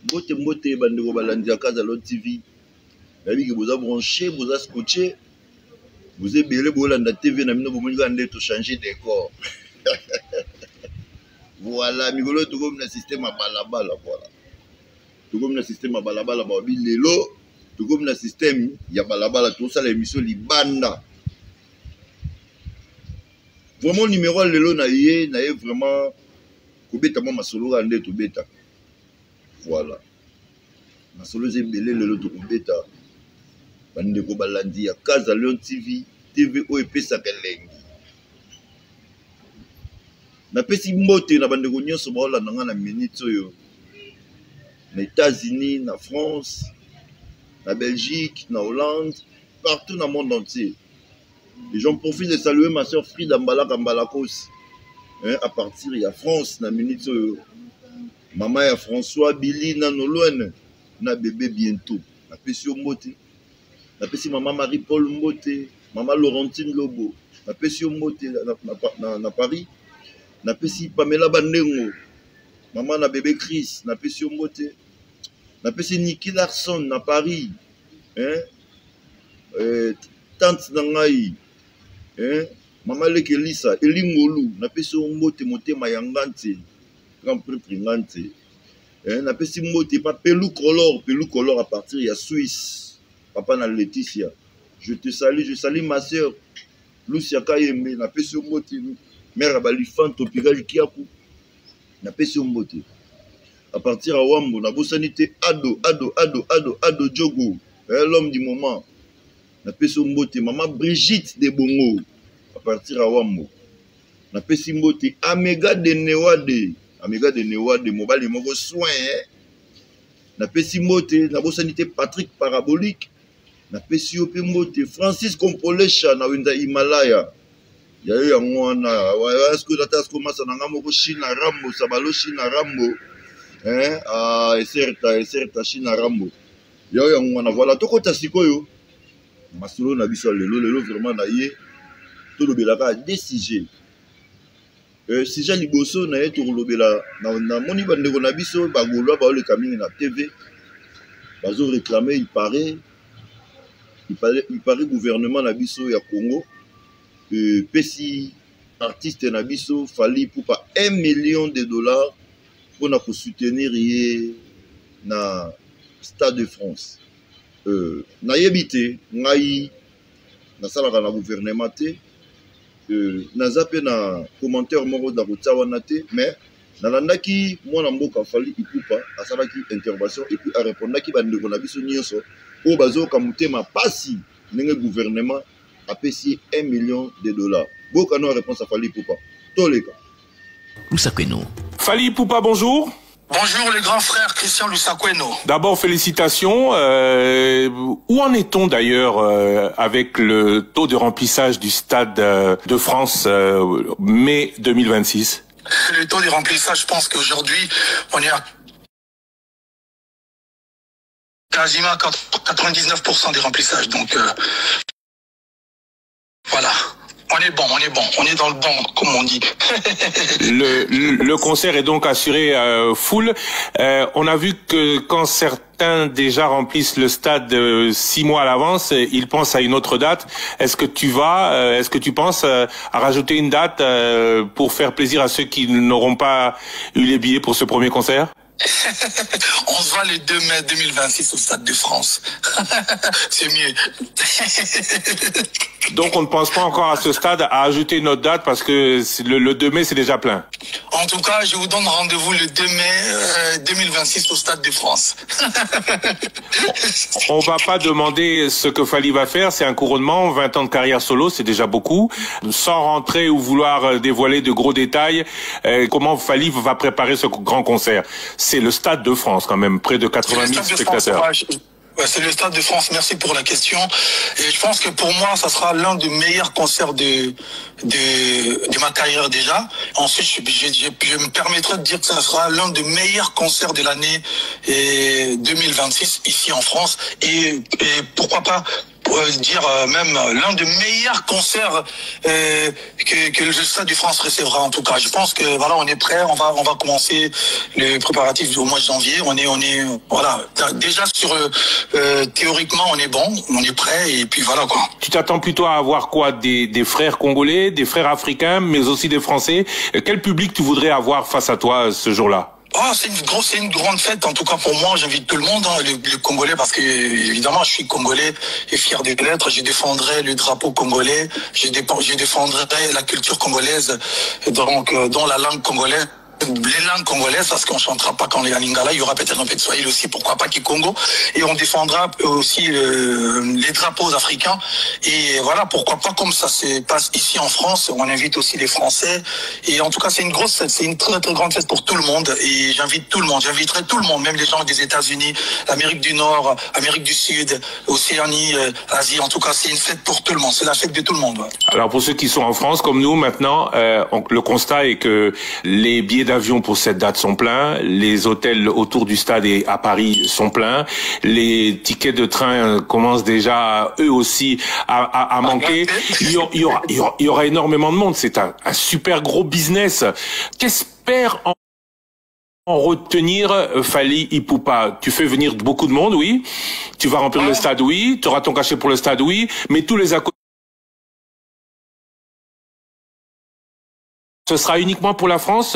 Mbote bandeko balandi ya Kazalon TV. Nabi que vous avez branché, vous avez scotché. Vous avez belé bolanda TV na mino bomoni ka ndeto changer décor. Voilà, migolo to comme le système à balabala voilà. To comme le système à balabala ba bi lelo, to comme le système ya balabala tout ça l'émission libanda. Vraiment numéro lelo na yé vraiment kobeta ma masolo ka ndeto beta. Voilà. Masolo zembele lelo to kobeta. Bandeko balandi ya Kazalon TV, TV OEP Sakelengi. Na pesi mbote na bandeko nyonso baola nanga na minute oyo. Na États-Unis, na France, na Belgique, na Hollande, partout dans le monde entier. Et j'en profite de saluer ma soeur Frida Mbalaka Mbalakos. À partir de la France, na minute oyo. Maman ya François Billy na Nolone, na bébé bientôt. Na pesi mbote. Na pesi maman Marie-Paul Mbote, maman Laurentine Lobo, na pesi Mbote na Paris, na pesi Pamela Bandengo, maman na bébé Chris, na pesi Mbote, na pesi Niki Larson na Paris, tante Nangai, maman Lekelisa, Elingolu, na pesi Mbote Motema Yangante, Grand Prix Pringante, na pesi Mbote pa Pelou Color à partir de Suisse. Papa na Laetitia, je te salue, je salue ma soeur Lucia Kayembe, na pesi mbote, mère Balifan Topigage Kiaku, na pesi mbote. À partir à Wambo, na bosanité Ado Djogo, l'homme du moment, na pesi mbote, maman Brigitte de Bongo, à partir à Wambo, na pesi mbote, Amega de Newade, mobile moko soin, na pesi mbote, na bosanité Patrick Parabolique. Na pesi ope mbote Francis Kompolesha na wenda Himalaya ya yo ya mwana est-ce que data commence na ngamo ko China Rambo sabalo China Rambo certa China Rambo ya yo ya mwana voilà tokota sikoyo masolo na biso lelo vraiment na ye to lobelaka DCG sujet liboso na ye to lobela na moni bandeko na biso bagolwa ba le kamini na TV bazo réclamer il paraît gouvernement Nabiso ya Congo pesi artiste Nabiso fali pour pas $1 million pour na soutenir na Stade de France na yebite ngai na sala na gouvernement te na zape na commentaire moko da kutsawana te mais nalandaki mwana mboka fali ikupa asalaki intervention et puis a répondaki bandeko na biso nyonso au bazo kamutema pasi n'enge gouvernement a payé $1 million. Boka no réponse à Fali Poupa. Toleka. Lusakweno. Fali Poupa, bonjour. Bonjour les grands frères Christian Lusakweno. D'abord félicitations. Où en est-on d'ailleurs avec le taux de remplissage du Stade de France mai 2026? Le taux de remplissage, je pense qu'aujourd'hui on est à quasiment 99% des remplissages. Donc voilà, on est bon, on est dans le bon, comme on dit. Le concert est donc assuré full. On a vu que quand certains déjà remplissent le stade 6 mois à l'avance, ils pensent à une autre date. Est-ce que tu penses à rajouter une date pour faire plaisir à ceux qui n'auront pas eu les billets pour ce premier concert? On se voit le 2 mai 2026 au Stade de France. C'est mieux. Donc on ne pense pas encore à ce stade à ajouter une autre date parce que le 2 mai c'est déjà plein. En tout cas, je vous donne rendez-vous le 2 mai 2026 au Stade de France. On va pas demander ce que Fali va faire, c'est un couronnement, 20 ans de carrière solo, c'est déjà beaucoup. Sans rentrer ou vouloir dévoiler de gros détails, comment Fali va préparer ce grand concert? C'est le Stade de France quand même, près de 80 000 spectateurs. Ouais, c'est le Stade de France, merci pour la question. Et je pense que pour moi, ça sera l'un des meilleurs concerts de ma carrière déjà. Ensuite, je me permettrai de dire que ça sera l'un des meilleurs concerts de l'année 2026 ici en France. Et pourquoi pas dire même l'un des meilleurs concerts que le Stade de France recevra en tout cas. Je pense que voilà, on est prêt, on va commencer les préparatifs au mois de janvier. On est voilà, déjà sur théoriquement on est bon, on est prêt et puis voilà quoi. Tu t'attends plutôt à avoir quoi, des frères congolais, des frères africains, mais aussi des Français. Quel public tu voudrais avoir face à toi ce jour-là? Oh, c'est une grande fête, en tout cas pour moi, j'invite tout le monde, hein, les Congolais, parce que évidemment je suis Congolais et fier de l'être, je défendrai le drapeau congolais, je défendrai la culture congolaise, donc dans la langue congolaise. Les langues congolaises, parce qu'on chantera pas quand on est à Lingala, il y aura peut-être un peu de Swahili aussi, pourquoi pas Kikongo, et on défendra aussi les drapeaux africains, et voilà, pourquoi pas comme ça se passe ici en France, on invite aussi les Français, et en tout cas c'est une grosse fête, c'est une très très grande fête pour tout le monde, et j'invite tout le monde, j'inviterai tout le monde, même les gens des États-Unis, l'Amérique du Nord, Amérique du Sud, Océanie, Asie, en tout cas c'est une fête pour tout le monde, c'est la fête de tout le monde. Ouais. Alors pour ceux qui sont en France comme nous maintenant, le constat est que les billets d'avion pour cette date sont pleins, les hôtels autour du stade et à Paris sont pleins, les tickets de train commencent déjà eux aussi à manquer. Il y aura énormément de monde, c'est un super gros business. Qu'espère en retenir Fally Ipupa? Tu fais venir beaucoup de monde, oui. Tu vas remplir le stade, oui. Tu auras ton cachet pour le stade, oui. Mais tous les ce sera uniquement pour la France.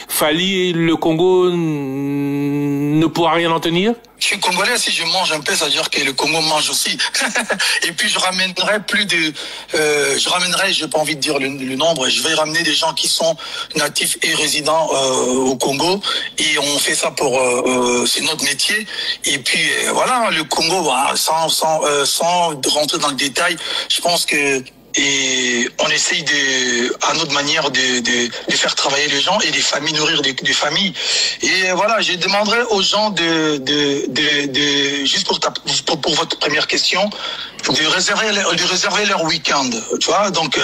Fally, le Congo ne pourra rien en tenir. Je suis congolais, si je mange un peu, ça veut dire que le Congo mange aussi. Et puis je ramènerai j'ai pas envie de dire le nombre, je vais ramener des gens qui sont natifs et résidents au Congo. Et on fait ça pour, c'est notre métier. Et puis voilà, le Congo, bah, sans rentrer dans le détail, je pense que et on essaye à notre manière de faire travailler les gens et des familles, nourrir des familles. Et voilà, je demanderai aux gens juste pour votre première question, de réserver leur week-end, tu vois. Donc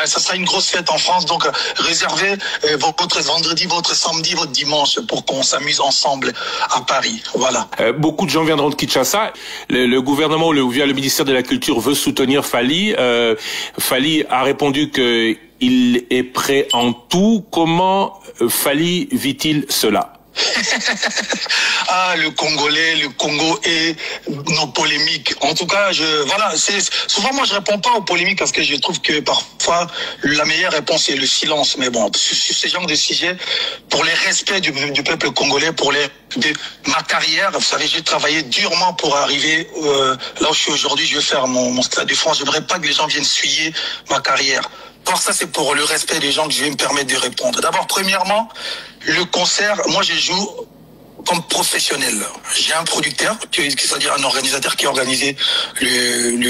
ça sera une grosse fête en France, donc réservez votre vendredi, votre samedi, votre dimanche pour qu'on s'amuse ensemble à Paris. Voilà. Beaucoup de gens viendront de Kinshasa. Le gouvernement via le ministère de la Culture veut soutenir Fally. Fally a répondu que il est prêt en tout. Comment Fally vit-il cela? Ah, le Congo et nos polémiques. En tout cas, souvent moi je réponds pas aux polémiques parce que je trouve que parfois la meilleure réponse est le silence. Mais bon, sur ce genre de sujet, pour les respects du peuple congolais, de ma carrière, vous savez, j'ai travaillé durement pour arriver là où je suis aujourd'hui. Je vais faire mon Stade de France. J'aimerais pas que les gens viennent suyer ma carrière. Pour ça, c'est pour le respect des gens que je vais me permettre de répondre. D'abord, premièrement, le concert, moi je joue comme professionnel. J'ai un producteur, c'est-à-dire un organisateur qui a organisé le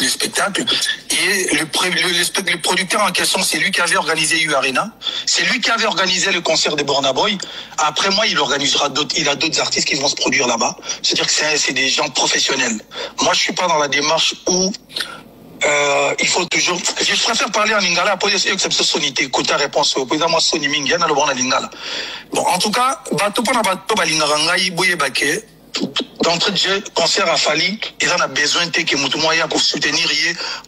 spectacle. Et le producteur en question, c'est lui qui avait organisé U-Arena. C'est lui qui avait organisé le concert de Burna Boy. Après moi, il organisera il a d'autres artistes qui vont se produire là-bas. C'est-à-dire que c'est des gens professionnels. Moi, je suis pas dans la démarche où il faut toujours. Je préfère parler en lingala. Pour essayer que ça sonite. Côté réponse. Pour moi, soni mingi. Yana le bon en lingala. Bon, en tout cas, bateau pour bateau balinganga iboye baké. D'entrée de jeu, concert à Fally, ils en a besoin de que Moutoumouaya pour soutenir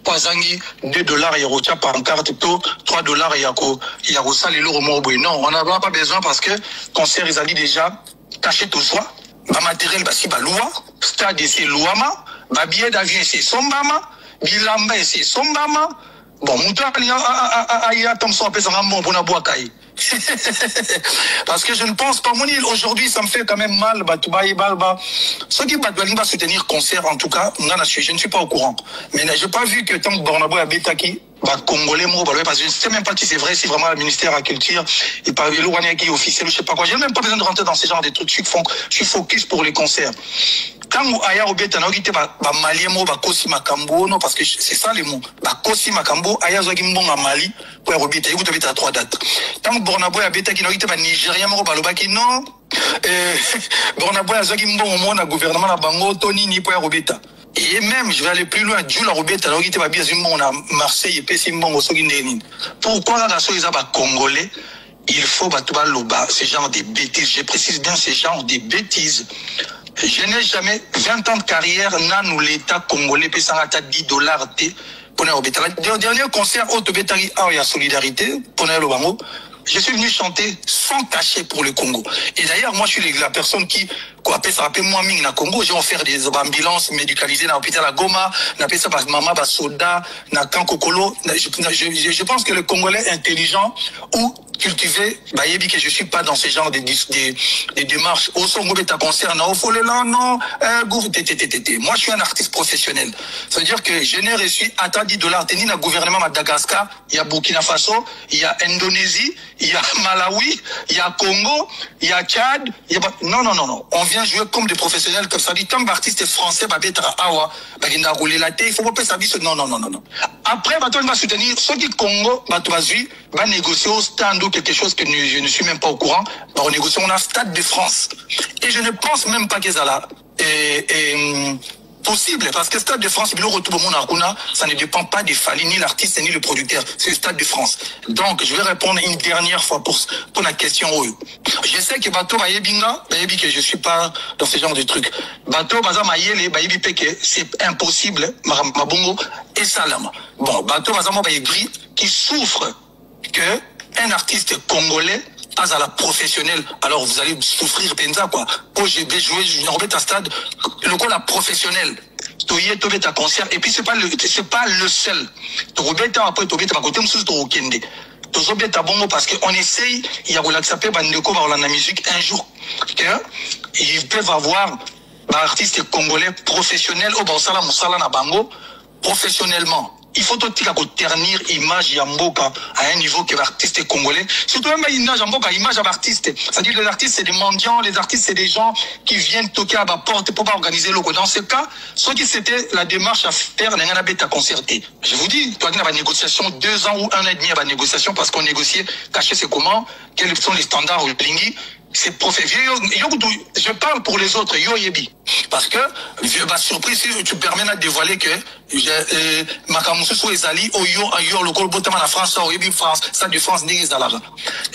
Pazangi, $2 et Rocha par carte, $3 et Yako Sali le Romo. Non, on n'a pas besoin parce que concert, ils ont dit déjà, caché tout soi. Ma matériel, si loi, stade, c'est Louama, ma billet d'avion, c'est Sombama. Bilamba et c'est Sombama. Bon, Mouta, Aya Thompson appelle ça Ramon pour Nabouakaï. Parce que je ne pense pas, mon île, aujourd'hui, ça me fait quand même mal, ceux qui va soutenir concert, en tout cas, je ne suis pas au courant. Mais je n'ai pas vu que tant que Bornabo a Betaki, Congolais, parce que je ne sais même pas si c'est vrai, si vraiment le ministère de la Culture, et par le Rwanda qui est officiel, je ne sais pas quoi. Je n'ai même pas besoin de rentrer dans ce genre de trucs. Je suis focus pour les concerts. Quand Aya Obeta n'a pas malien mot, Kosi Makambo, non, parce que c'est ça les mots. Kosi Makambo, Aya Zogimbon à Mali, pour Obeta, vous avez à 3 dates. Tant que Bornabo a Beta qui n'a pas Nigérien, Balobaki, non. Bornabo a Zogimbon au monde, à gouvernement, à Bango, Tony, ni pour Obeta. Et même, je vais aller plus loin, Dieu la Robeta, on a Marseille et Pessimon au Soguinénin. Pourquoi la chose est congolais? Il faut battre ce genre de bêtises. Je précise bien ce genre de bêtises. Je n'ai jamais 20 ans de carrière, nan l'État congolais paie $10 pour le dernier concert au Tobetari, il y a solidarité pour le Bango. Je suis venu chanter sans cachet pour le Congo. Et d'ailleurs, moi, je suis la personne qui, ça appelle moi Ming na Congo. J'ai offert des ambulances médicalisées dans l'hôpital à Goma, n'a appelé ça par Mama Basoda, na Kankokolo. Je pense que le Congolais intelligent ou cultivé, Bayebi, que je suis pas dans ce genre de démarches. Au son ta concert, non, faut le là, non, moi, je suis un artiste professionnel. Ça veut dire que je n'ai reçu à $10. Teni na gouvernement Madagascar, il y a Burkina Faso, il y a Indonésie, il y a Malawi, il y a Congo, il y a Tchad, il y a... Non. On vient jouer comme des professionnels, comme ça dit, comme artiste français, Awa, il faut pas ça non. Après, on va soutenir ceux qui Congo, va négocier au stand ou quelque chose que je ne suis même pas au courant. On négocie, on a Stade de France. Et je ne pense même pas que ça là possible, parce que Stade de France, ça ne dépend pas des Fali, ni l'artiste, ni le producteur. C'est le Stade de France. Donc, je vais répondre une dernière fois pour la question. Je sais que Bato Bayebinga, que je suis pas dans ce genre de truc. Bato Baza Mayele, Bayebi Peke, c'est impossible, Mabongo et Salama. Bon, Bato Baza Bayegri, qui souffre que un artiste congolais à la professionnelle, alors vous allez souffrir penza quoi. OGB jouer à stade, le coup la professionnelle. Toye tobe ta concert et puis c'est pas le seul. Tobeta après tobe ta côté monsieur to okende. Tozobe ta bongo parce que on essaye, il y a relaxer bandeko ba la musique un jour que ils peuvent avoir artistes congolais professionnels au Bansala Moussala na bango professionnellement. Il faut tout ternir image Yamboka à un niveau que l'artiste congolais. Surtout même image Yamboka, image à l'artiste. C'est-à-dire que les artistes c'est des mendiants, les artistes c'est des gens qui viennent toquer à ma porte pour pas organiser le coup. Dans ce cas, ce qui c'était la démarche à faire, n'a pas à concerter. Je vous dis, toi, il y a une négociation 2 ans ou 1 an et demi à la négociation parce qu'on négociait, cacher c'est comment, quels sont les standards au Blingi. C'est professionnel. Je parle pour les autres, yo yebi. Parce que, ma surprise, si tu permets de dévoiler que, Makamusu so ezali, yo, le col botama la France, yebi France, ça de France, n'est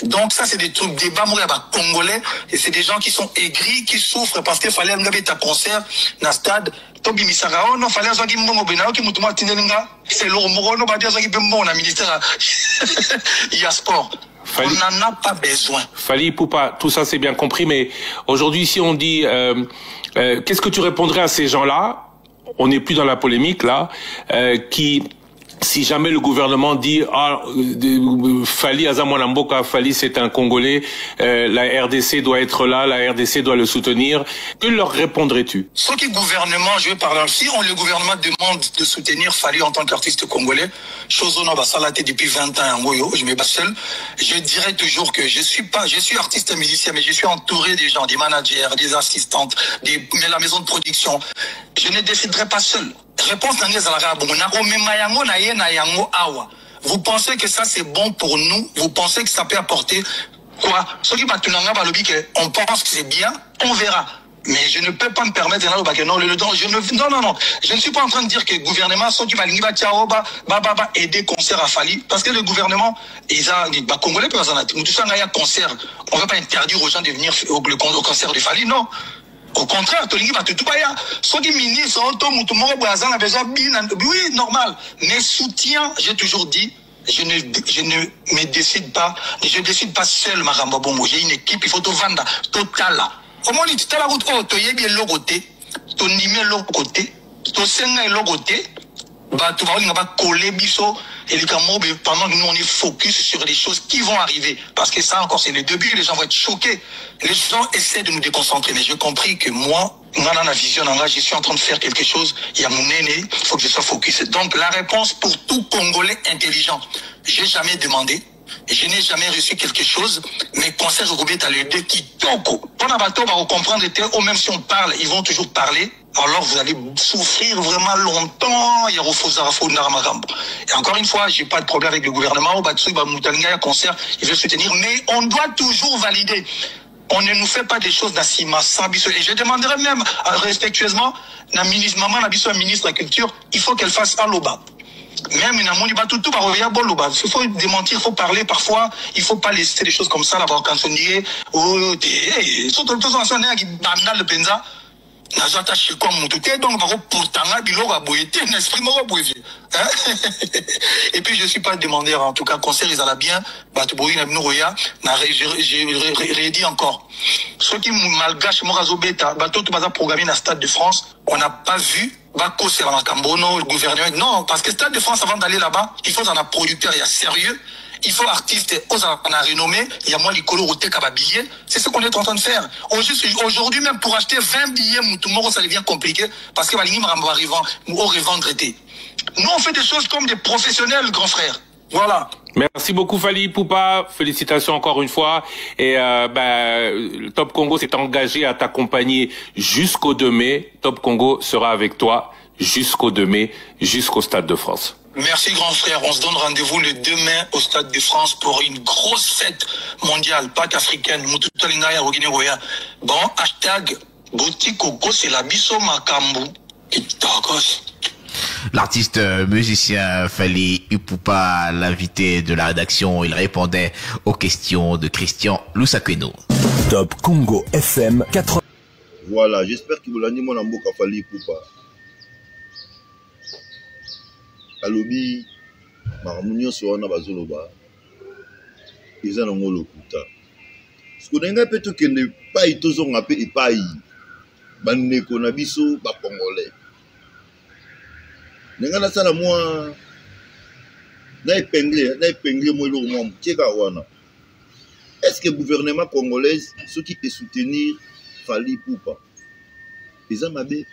donc, ça, c'est des trucs, des bas congolais, et c'est des gens qui sont aigris, qui souffrent parce qu'il fallait un ta concert, na stade, Tobi Misarao, non, fallait un Mbongo Benao, qui m'a tinelinga, c'est l'Ormoro, non, dire un Mbongo, on a ministère, il y a sport. On n'en a pas besoin. Fali Poupa, tout ça c'est bien compris, mais aujourd'hui si on dit qu'est-ce que tu répondrais à ces gens-là, on n'est plus dans la polémique là, qui si jamais le gouvernement dit Fali Azamwanamboka, Fali c'est un Congolais, la RDC doit être là, la RDC doit le soutenir, que leur répondrais-tu? Ce qui gouvernement, je vais parler, si le gouvernement demande de soutenir Fali en tant qu'artiste congolais, chose on va salater depuis 20 ans, je me bats seul, je dirais toujours que je suis artiste et musicien, mais je suis entouré des gens, des managers, des assistantes, la maison de production. Je ne déciderai pas seul. Réponse vous pensez que ça c'est bon pour nous? Vous pensez que ça peut apporter quoi? Ce qui on pense que c'est bien, on verra. Mais je ne peux pas me permettre non. Je ne suis pas en train de dire que le gouvernement ceux qui va aider concert à Fali parce que le gouvernement Congolais peuvent en concert. On ne va pas interdire aux gens de venir au concert de Fali, non. Au contraire, oui, normal. Mais soutien, j'ai toujours dit, je ne me décide pas, je décide pas seul, Marambabongo. J'ai une équipe, il faut tout vendre, total. Comment on dit, tu as la route, tu as bien l'autre côté, tu as l'autre côté, tu as l'autre côté, tu vas coller biso et les gamins pendant que nous on est focus sur les choses qui vont arriver parce que ça encore c'est le début, les gens vont être choqués, les gens essaient de nous déconcentrer, mais j'ai compris que moi dans la vision je suis en train de faire quelque chose, il y a mon aîné, il faut que je sois focus. Donc la réponse pour tout Congolais intelligent, j'ai jamais demandé, je n'ai jamais reçu quelque chose, mais conseil au gouvernement à l'aider qui toko. Pour bateau va comprendre que même si on parle, ils vont toujours parler. Alors vous allez souffrir vraiment longtemps. Et encore une fois, j'ai pas de problème avec le gouvernement. Concert, il veut soutenir, mais on doit toujours valider. On ne nous fait pas des choses d'assima sans biso. Et je demanderai même respectueusement, la ministre, maman, la ministre de la Culture, il faut qu'elle fasse un loba. Même il faut démentir, il faut parler parfois, il faut pas laisser des choses comme ça là-bas quand on dit le penza Nazata Chiko Moutouté, donc pourtant, Biloko a boyé, n'esprit m'a boyé. Et puis je ne suis pas demandeur, en tout cas, concert, ils allaient bien, Batouboui, Nabinouroya, j'ai redit encore. Ceux qui malgache, Morazo Beta, Bateau, tout bazar programmé dans le Stade de France, on n'a pas vu, Bako, c'est la Macambono, le gouvernement. Non, parce que le Stade de France, avant d'aller là-bas, il faut un producteur, il y a sérieux. Il faut artiste, on a renommé, il y a moins les colos au billet. C'est ce qu'on est en train de faire. Aujourd'hui, même pour acheter 20 billets, tout le monde, ça devient compliqué parce que va arrivant, ou revendre été. Nous, on fait des choses comme des professionnels, grand frère. Voilà. Merci beaucoup Fally Ipupa, félicitations encore une fois. Et le Top Congo s'est engagé à t'accompagner jusqu'au 2 mai. Top Congo sera avec toi jusqu'au 2 mai, jusqu'au Stade de France. Merci grand frère, on se donne rendez-vous le 2 mai au Stade de France pour une grosse fête mondiale, Pâques africaine, bon, hashtag boutique Coco, c'est la biso makambu. L'artiste musicien Fally Ipupa, l'invité de la rédaction, il répondait aux questions de Christian Lusakeno. Top Congo FM 80. Voilà, j'espère que vous l'avez dit, mon amour, Fally Ipupa. Alobi, Marmunio Soana Bazoloba, ils en ont le kuta. Ce qu'on a peut-être que ne pas y tous on a payé pas y. Banne konabiso, ba congolais. N'engana ça la moi. Na épinglé moi le monde. Wana. Est-ce que le gouvernement congolais, ceux qui peut soutenir Fally Ipupa, ils ont mabé?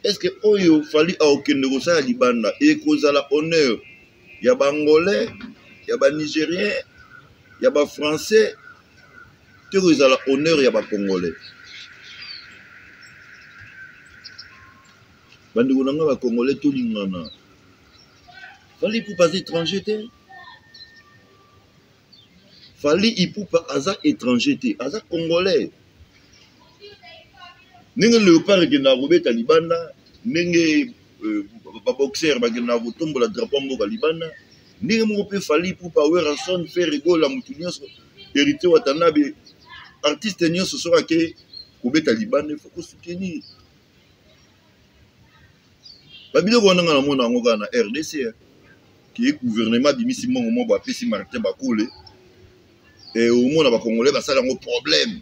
Est-ce que Oyo Fally a aucun négociation à Libanda et cause à la honneur? Il y a des Angolais, il y a des Nigériens, il y a des Français, il y a la honneur, il y a des Congolais. Bandi Gounanga, les Congolais, tout le monde. Fally Ipupa étranger. Fally Ipupa étranger, Aza Congolais. Nenge léopard qui n'a pas Talibana, nenge boxer qui n'a pas tombé la drapeau de Libana, nenge mon peu Fally Ipupa Weranson faire rigoler la moutounion hérité Watanabe artiste nion ce soir que Kobe Taliban il faut qu'on soutenir. Babilo on a na mona ngoga na RDC qui est gouvernement bimisi mongo ba pesi Martin Bakole et au monde ba congolais ba ça un problème.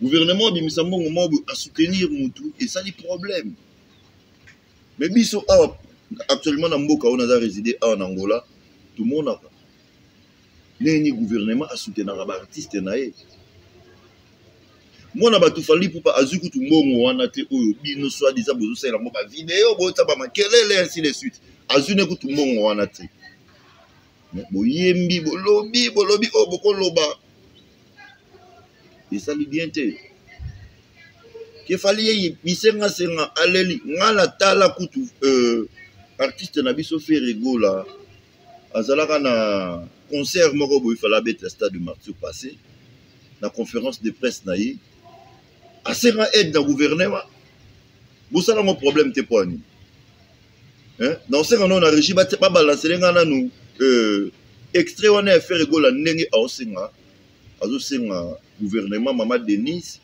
Gouvernement bimisa mongo à soutenir Moutou et ça les problèmes. Mais biso actuellement dans Mboka on a résidé en Angola, tout le monde a ni gouvernement à soutenir les artistes naé. Moi na batu Fally Ipupa azuku tout mbongo wana te oyo bino soit disant bozo sala mo ba vidéo bo ta ba makelele ainsi de suite. Azune ku tout mbongo wana te. Mais boyembi bolobi o bokoloba. Et ça lui bien te. Que Fally bisenga senga aleli ngala tala kutu artiste na biso fait rigola. Azalaka na concert moko boy fala bête stade de Martyr passé. La conférence de presse naïe. Assez aide dans le gouvernement. Vous savez mon problème t'es pas ni. Hein? Dans ce cas on a régime pas balancer les gars nous extrait on a fait rigola n'engue à osenga. Azosenga gouvernement Maman Denis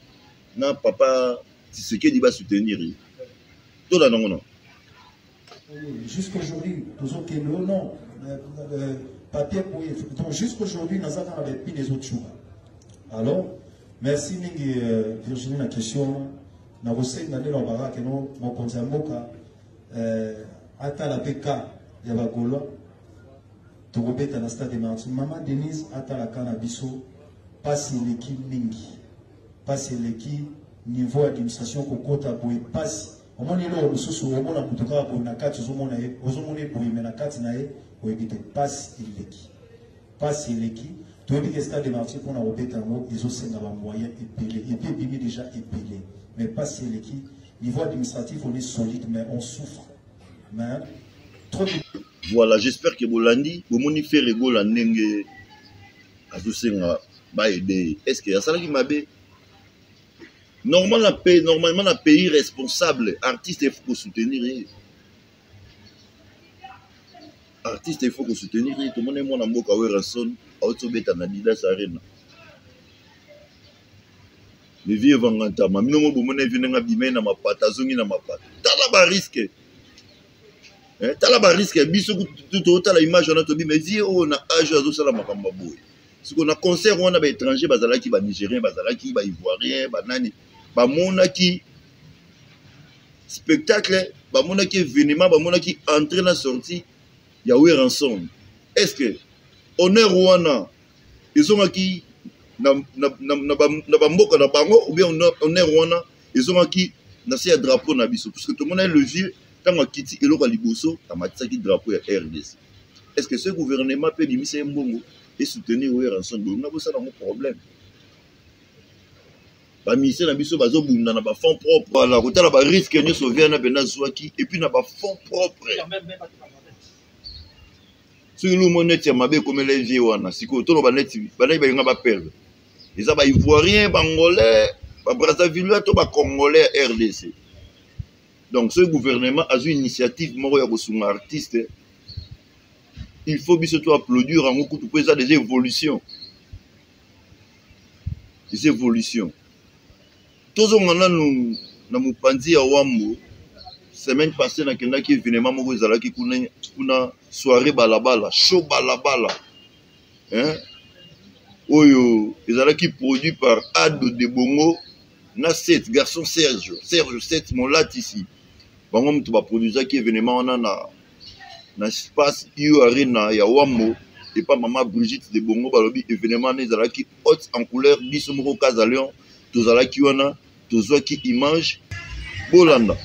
na papa Tshisekedi va soutenir. Tout là non. Jusqu'aujourd'hui, nous avons que non papier pour donc jusqu'aujourd'hui nous avons avec des autres choses. Alors merci Virginie la question na vous na de l'obara que nous mon conseil moka ata la PK ya bagolo to robeta na stade de Martyr Maman Denise ata la canabiso passe l'équipe mingi passe l'équipe niveau administration kokota pour passe au moins là mususu au moins mutuka pour na kati zomona ozomona pour na kati na ye pour éviter passe l'équipe tout le monde stade de Martyr pour na robeta ngo ezosenga ba moyen épelé et puis bimi déjà épelé mais passe l'équipe niveau administratif on est solide mais on souffre mais trop de... Voilà, j'espère que Bolandi bomoni fait rigola ndenge azosenga ba aider. Est-ce que ça qui m'a bé normalement un pays responsable artiste il faut soutenir. Artiste il faut soutenir tout le monde est mon mboka Weranson auto beta na Didas Arena. les vieux vangantama minomo bomona vinenga bimena mapata zongi na mapata tala ba risque tala ba risque biso tout la image on a tobi mais vieux on a âge azo sala makamba boy si qu'on a concert on a ba étranger bazalaki ba nigérien bazalaki ba ivoirien ba nani ba monaki spectacle ba monaki événement ba monaki entrée na sortie ya ransom est-ce que honneur wana ils ont acquis na bamboka na bango ou bien honneur wana ils ont acquis na se drapeau na biso parce que tout le monde a le vieux quand on quitte eloko liboso amatisaki drapeau ya RDC. Est-ce que ce gouvernement peut limiter mbongo et soutenir ransom on a besoin d'un problème ba ministère na biso bazo bunda na ba fonds propres voilà kotala ba risque ni sauver na bena zwaki et puis na ba fonds propres sur le monnaie ya mabe comme les vieux wana siko to ba net ba na ba nga ba perdre les aba ivoirien bangolais ba brazzaville to ba congolais RDC. Donc ce gouvernement a une initiative moko ya kosunga artiste il faut biso to applaudir en beaucoup pour ça des évolutions tozo ngana nous na mupanzi ya wambo semaine passée na kenda ki événement moko ezalaki kuna soirée balabala show balabala oyo ezalaki produit par Ado de Bongo na 7 garçon Serge 7 mon latisi bango mtu ba produisa ki événement wana na espace iyo arena ya wambo et pas maman Brigitte de Bongo balobi événement ezalaki haute en couleur biso moko Kazalion tozalaki wana tozwaki image bolanda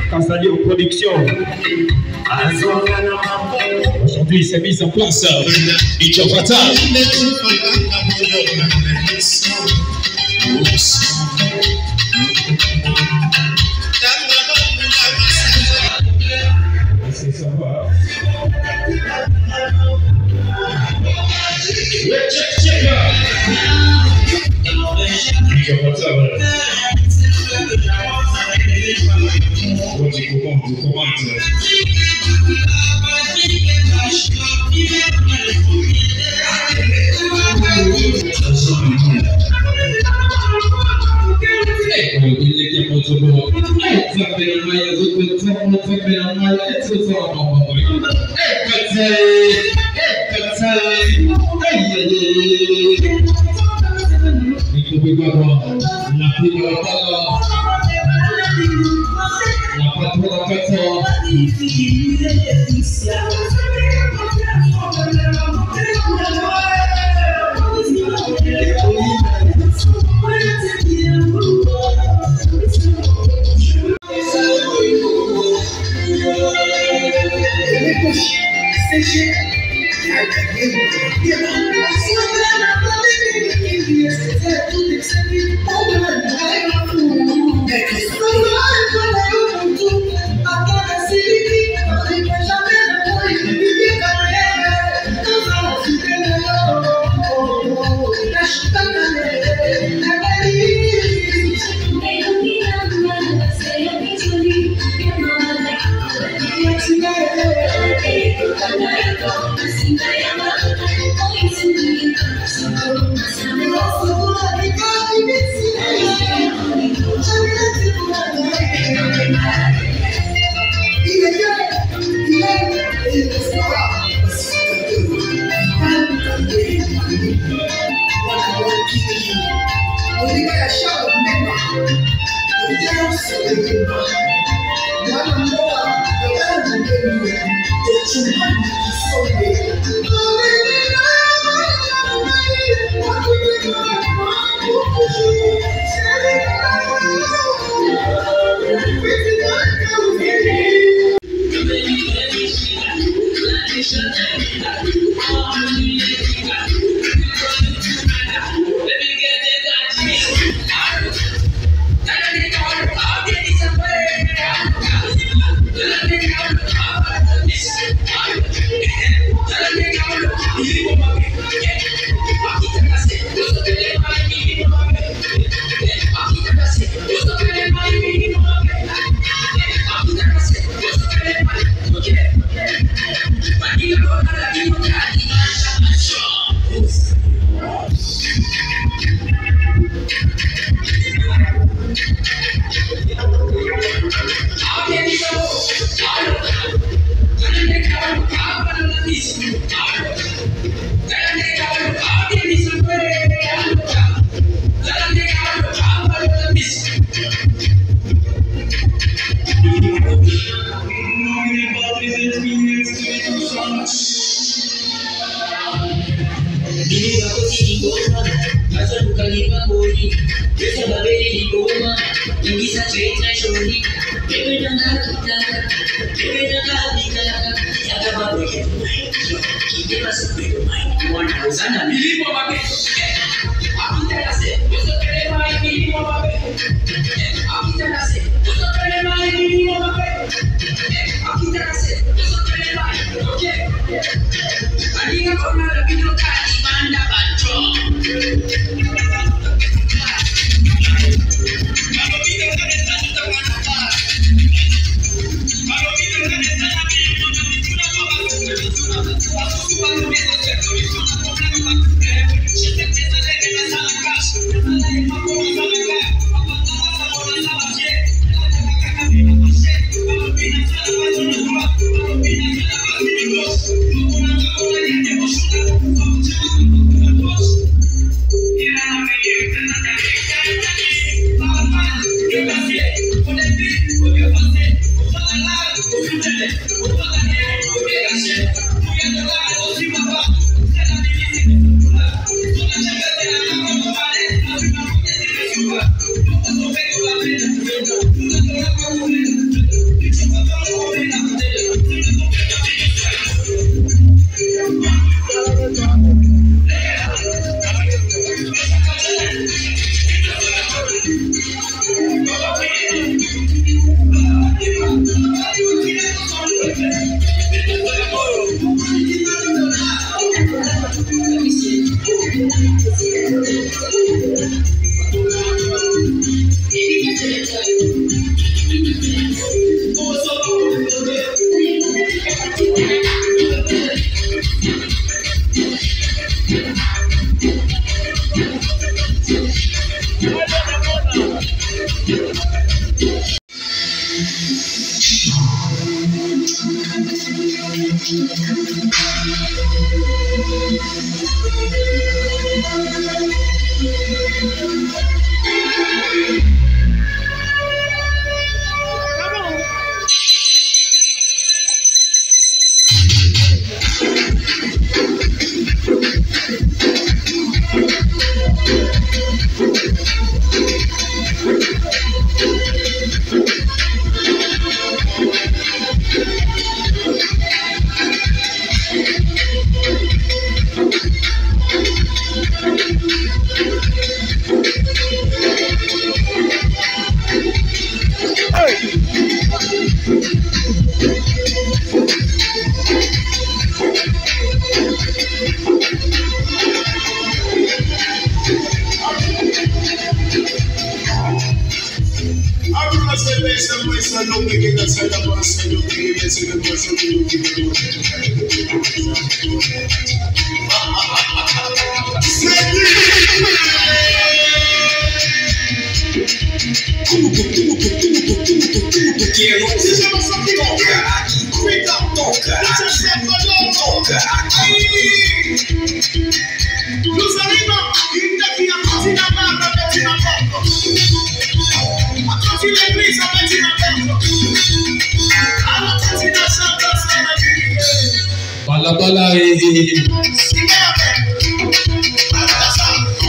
Kansali aux productions. Aujourd'hui, c'est mis en place. Ichabata.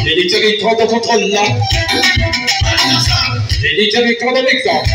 Les territoires de contrôle là. Les territoires de l'exemple.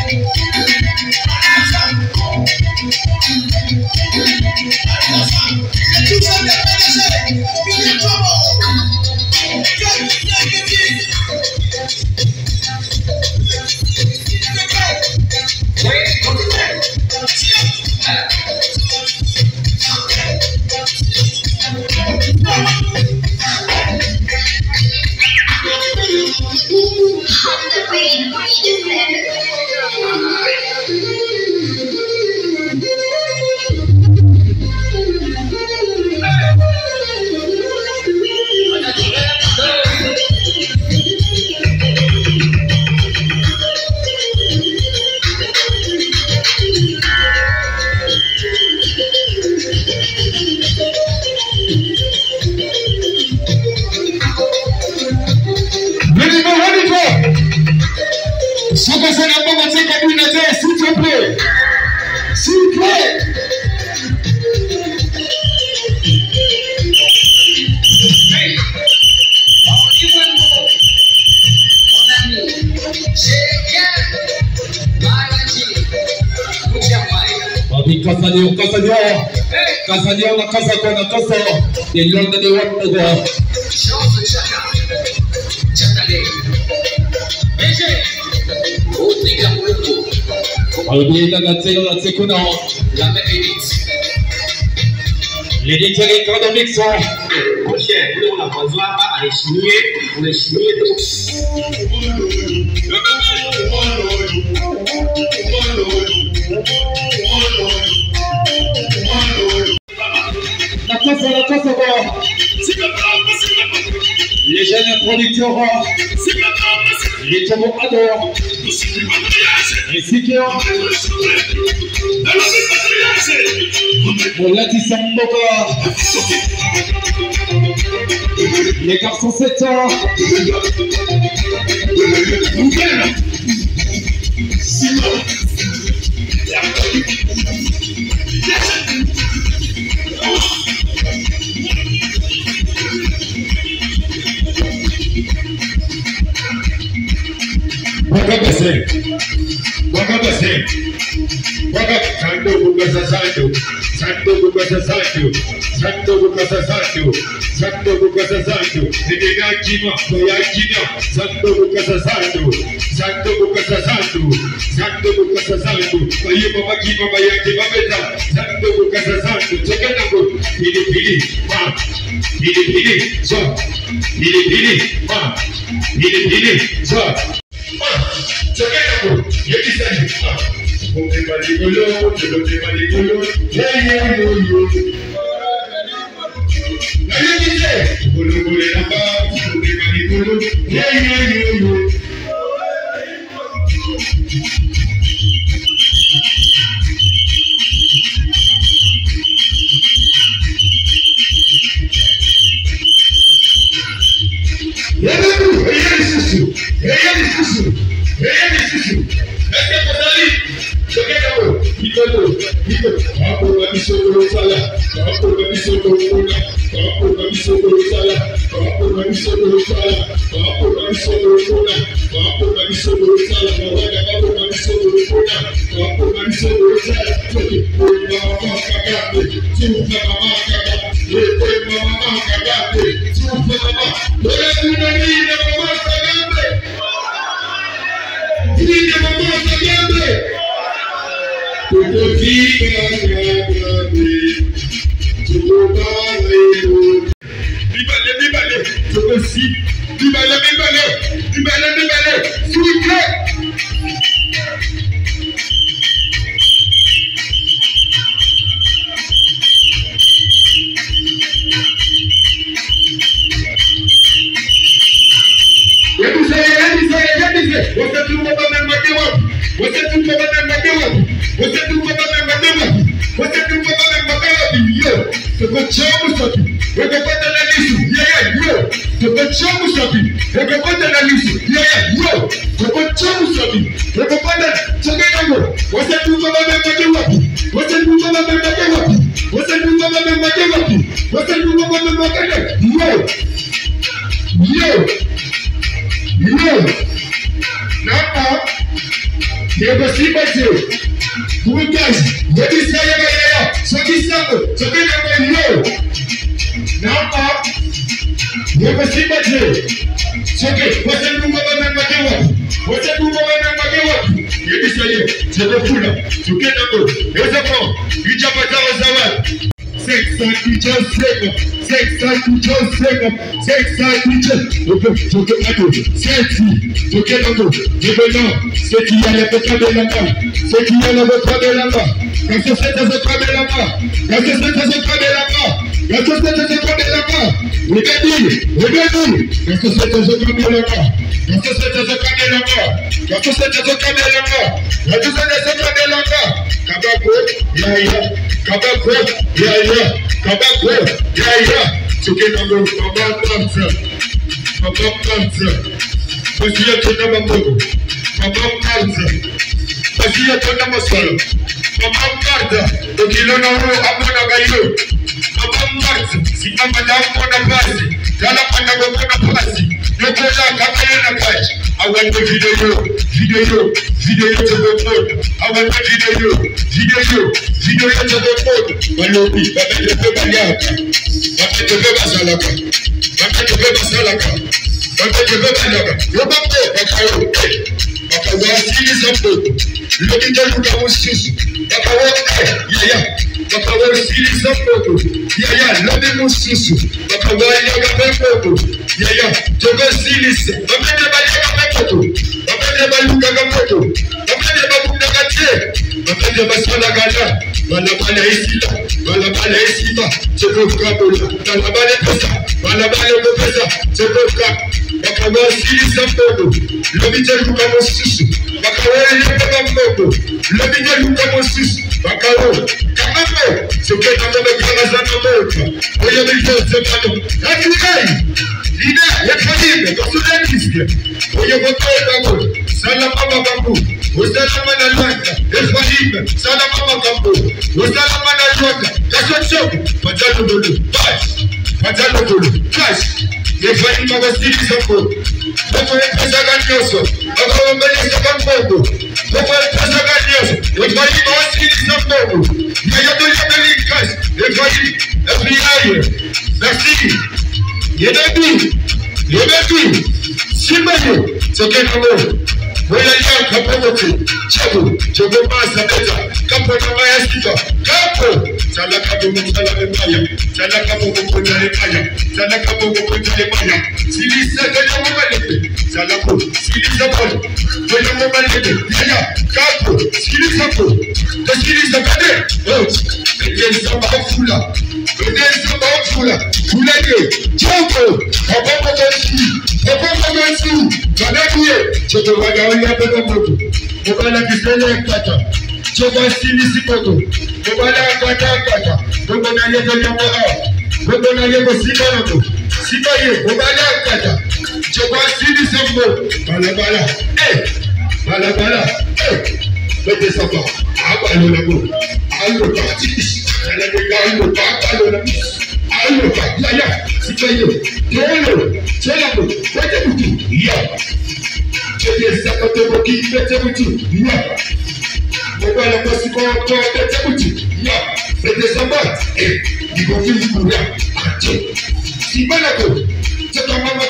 Casadio na casa con la casa de Londres de Waterloo. Olvida la seconde. La les directeurs de mixon. On a besoin d'aller chiner, on est chiner la casa, les jeunes producteurs, les gens adorent, les sikiers, on l'a dit les garçons 7 ans, Sikaye, Bobala Kata, Chobasidi Sambo, Balabala, Balabala, mettez ça pas, Abalo Lago, Allo Parti, Allo Parti, Allo Parti, Yaya, Sikaye, Tolo, Tolo, Mettez-vous, Ya, Tete Sakato Boki, mettez-vous, Ya, Bobala Possible, mettez-vous, Ya, mettez ça pas, il faut finir pour rien, si Balako, c'est un maman,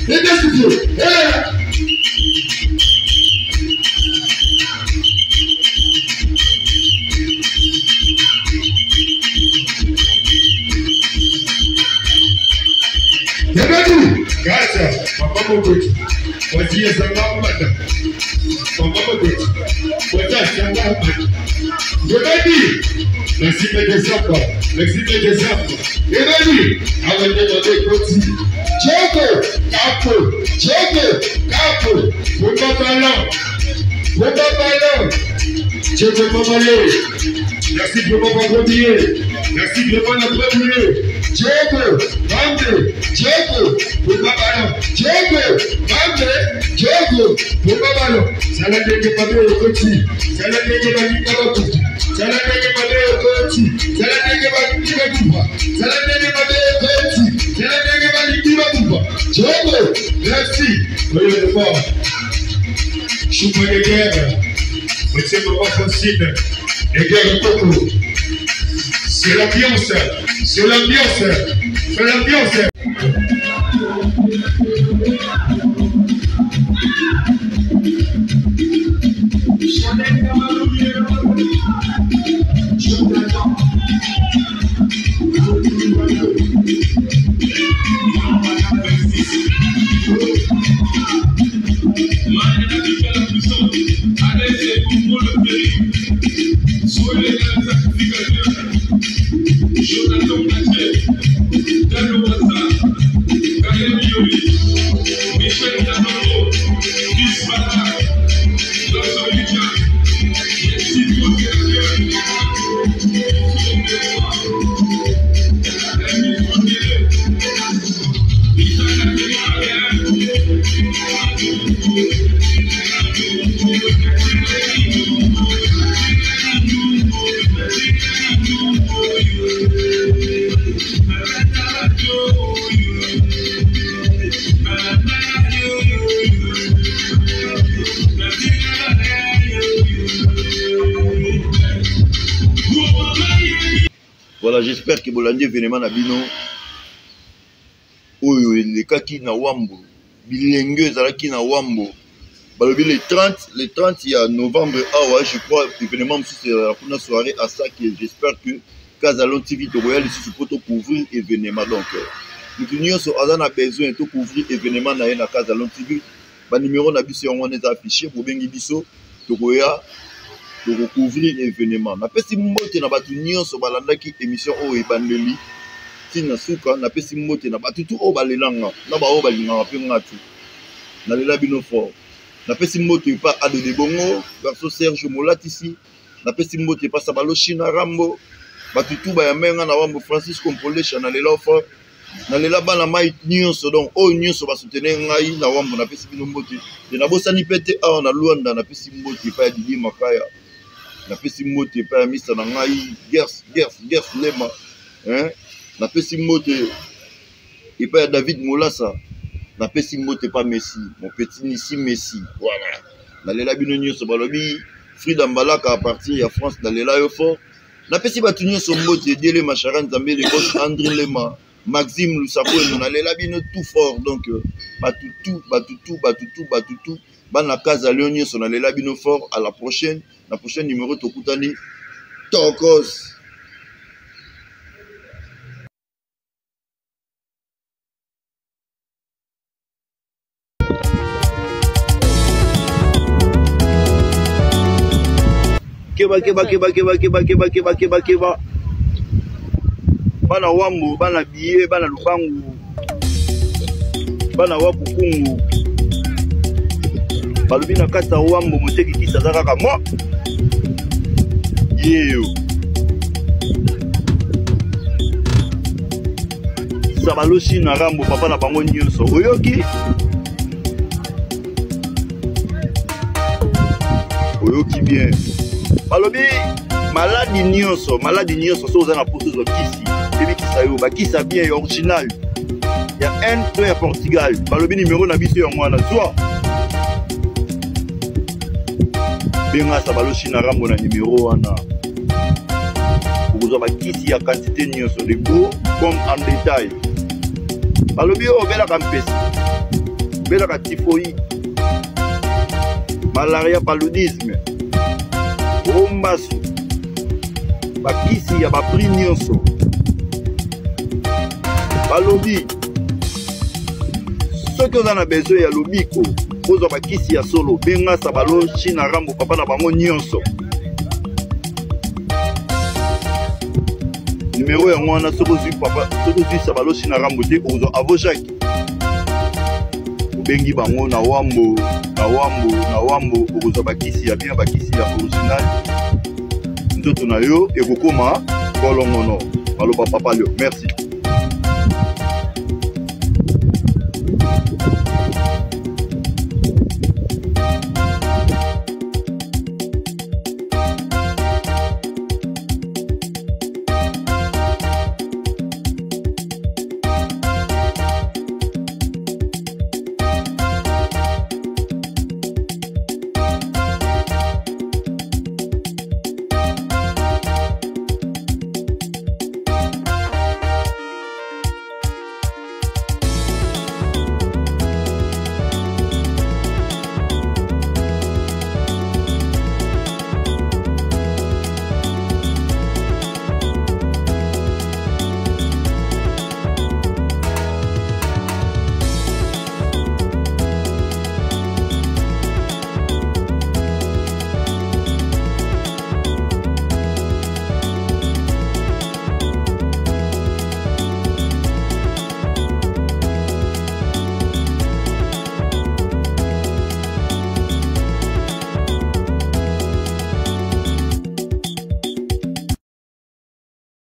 et des studios, Gata, papa Mogote, voici les enfants matin. Papa Mogote, voici les enfants matin. Je vais dire, merci mes enfants, merci mes enfants. Je vais dire, avant de demander petit, Djoko, Capo, Boba Ballon, Djoko Mamalé, merci de m'avoir premier, merci de m'avoir premier. Djoko, Bambe, Djoko, Boba Ballon, Djoko, Boba Ballon. Ça l'a dit que Babé est petit, ça l'a dit que Babé est petit, ça l'a dit que Babé est petit, ça l'a dit que Babé est petit, ça l'a dit que Babé est petit, ça l'a dit que Babé est petit. Djoko, merci. Voyez le fort. Choupa de guerre, monsieur Papa Francine, les guerres Coco. C'est l'ambiance, c'est l'ambiance, c'est l'ambiance. Voilà, j'espère que Bolandi événement na bino oyo le kaki na wambo bilenge zalaki na wambo balobi le 30 il y a novembre awa je crois événement c'est la soirée à ça que j'espère que Kazalon TV to royal ici pour couvrir événement donc nous nyonso azana besoin de couvrir événement na na Kazalon TV ba numéro na biso on est affiché pour bengi biso to royal de recouvrir l'événement. Na pesi mbote na batu nyonso balandaki émission o ebandeli tina suka na pesi mbote na batu tout o balelanga na ba o balinga pe ngatu na lela bino fort na pesi mbote pa ado de bongo garçon Serge Molatisi na pesi mbote pa Sabalo China Rambo batu tout ba ya menga na wambo Francis Kompole na lela fort na lela bana mai nyonso donc o nyonso ba soutenir ngai na wambo na pesi bino mbote de na bosani pete a na Luanda na pesi mbote pa Didi Makaya na pesi mote pa misa na ngai guerre lema hein na pesi mote et pas David Molassa na pesi mote pa Messi mon petit Nissi Messi voilà na lela bino nyonso balobi Frida Mbalaka à partir ya France na lela yo fort na pesi batu nyonso mote Diele Macharan Zambé le boss André Lema Maxime Lusako na lela bino tout fort donc batutu bana Kaza Léonie son lela bino fort à la prochaine numéro Tokutani Tokos. Keba. Bana wambo, bana biye, bana lubangu, bana wapukungu. Balobi na kata wambo moteki kisa kaka mo. Yo. sabaloshi na rambo papa na bango nyonso oyoki bien balobi maladi nyonso so oza na poso zo kisi ebikisa yo bakisa bien original ya un to ya Portugal balobi numéro na biso ya mwana zwa benga sabaloshi na rambo na numéro wana okozwa bakisi ya quantité nyonso de beau comme en détail balobi oyo obelaka mpesi obelaka typhoïde malaria paludisme ombasu bakisi ya bapri nyonso balobi soki oza na besoin ya lobiko ozwa bakisi ya solo benga sabaloshi na rambo papa na bango nyonso numéro yango wana soki ozwi sabaloshi na rambo te okozwa avojaki obengi bango na wambo okozwa bakisi ya bien bakisi ya original nzoto na yo ekokoma kolongono baloba papa lio merci